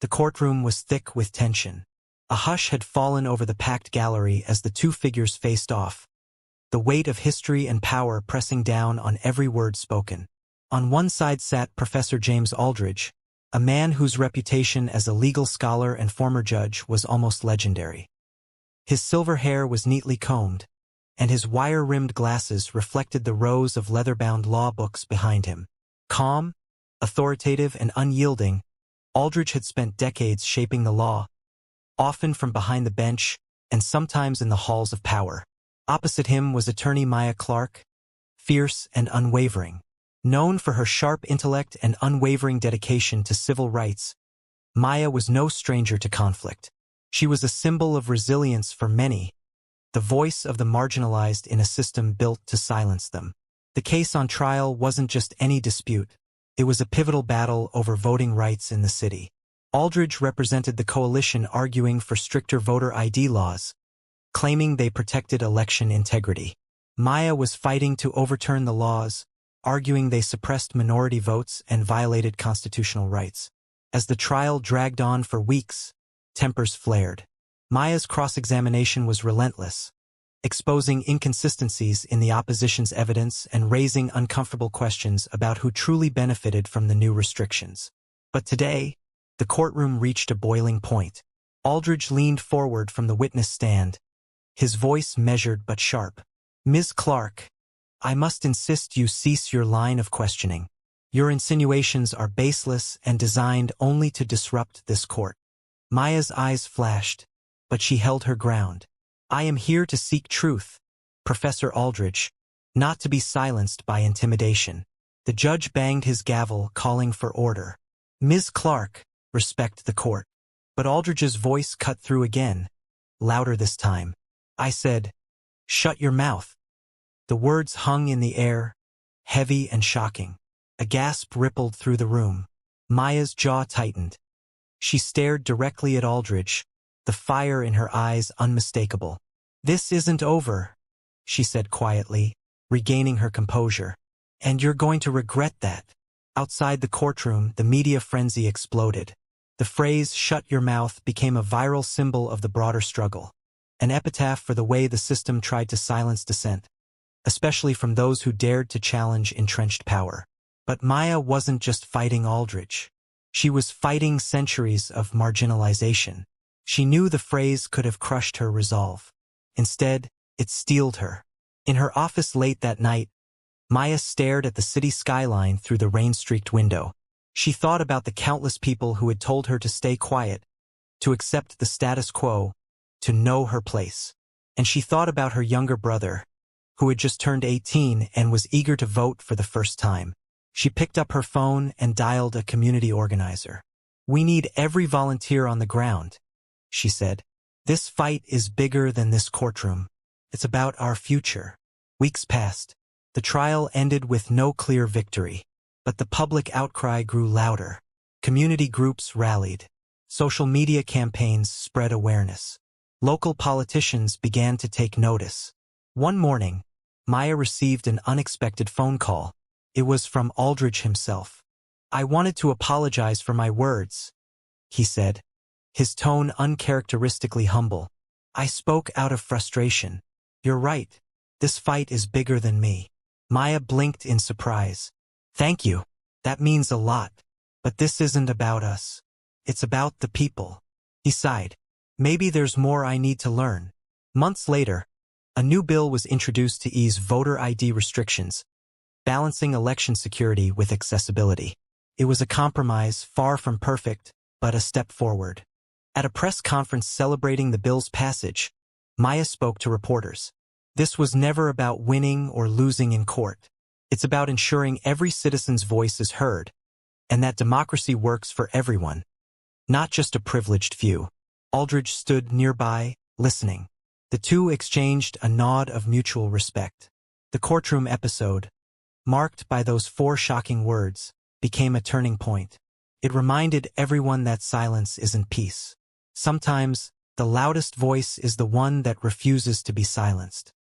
The courtroom was thick with tension. A hush had fallen over the packed gallery as the two figures faced off, the weight of history and power pressing down on every word spoken. On one side sat Professor James Aldridge, a man whose reputation as a legal scholar and former judge was almost legendary. His silver hair was neatly combed, and his wire-rimmed glasses reflected the rows of leather-bound law books behind him. Calm, authoritative, and unyielding, Aldridge had spent decades shaping the law, often from behind the bench and sometimes in the halls of power. Opposite him was attorney Maya Clark, fierce and unwavering. Known for her sharp intellect and unwavering dedication to civil rights, Maya was no stranger to conflict. She was a symbol of resilience for many, the voice of the marginalized in a system built to silence them. The case on trial wasn't just any dispute. It was a pivotal battle over voting rights in the city. Aldridge represented the coalition arguing for stricter voter ID laws, claiming they protected election integrity. Maya was fighting to overturn the laws, arguing they suppressed minority votes and violated constitutional rights. As the trial dragged on for weeks, tempers flared. Maya's cross-examination was relentless, exposing inconsistencies in the opposition's evidence and raising uncomfortable questions about who truly benefited from the new restrictions. But today, the courtroom reached a boiling point. Aldridge leaned forward from the witness stand, his voice measured but sharp. "Ms. Clark, I must insist you cease your line of questioning. Your insinuations are baseless and designed only to disrupt this court." Maya's eyes flashed, but she held her ground. "I am here to seek truth, Professor Aldridge, not to be silenced by intimidation." The judge banged his gavel, calling for order. "Ms. Clark, respect the court." But Aldridge's voice cut through again, louder this time. "I said, shut your mouth." The words hung in the air, heavy and shocking. A gasp rippled through the room. Maya's jaw tightened. She stared directly at Aldridge, the fire in her eyes unmistakable. "This isn't over," she said quietly, regaining her composure. "And you're going to regret that." Outside the courtroom, the media frenzy exploded. The phrase, "shut your mouth," became a viral symbol of the broader struggle, an epitaph for the way the system tried to silence dissent, especially from those who dared to challenge entrenched power. But Maya wasn't just fighting Aldridge. She was fighting centuries of marginalization. She knew the phrase could have crushed her resolve. Instead, it steeled her. In her office late that night, Maya stared at the city skyline through the rain-streaked window. She thought about the countless people who had told her to stay quiet, to accept the status quo, to know her place. And she thought about her younger brother, who had just turned 18 and was eager to vote for the first time. She picked up her phone and dialed a community organizer. "We need every volunteer on the ground," she said. "This fight is bigger than this courtroom. It's about our future." Weeks passed. The trial ended with no clear victory, but the public outcry grew louder. Community groups rallied. Social media campaigns spread awareness. Local politicians began to take notice. One morning, Maya received an unexpected phone call. It was from Aldridge himself. "I wanted to apologize for my words," he said, his tone uncharacteristically humble. "I spoke out of frustration. You're right. This fight is bigger than me." Maya blinked in surprise. "Thank you. That means a lot. But this isn't about us. It's about the people." He sighed. "Maybe there's more I need to learn." Months later, a new bill was introduced to ease voter ID restrictions, balancing election security with accessibility. It was a compromise, far from perfect, but a step forward. At a press conference celebrating the bill's passage, Maya spoke to reporters. "This was never about winning or losing in court. It's about ensuring every citizen's voice is heard, and that democracy works for everyone, not just a privileged few." Aldridge stood nearby, listening. The two exchanged a nod of mutual respect. The courtroom episode, marked by those 4 shocking words, became a turning point. It reminded everyone that silence isn't peace. Sometimes, the loudest voice is the one that refuses to be silenced.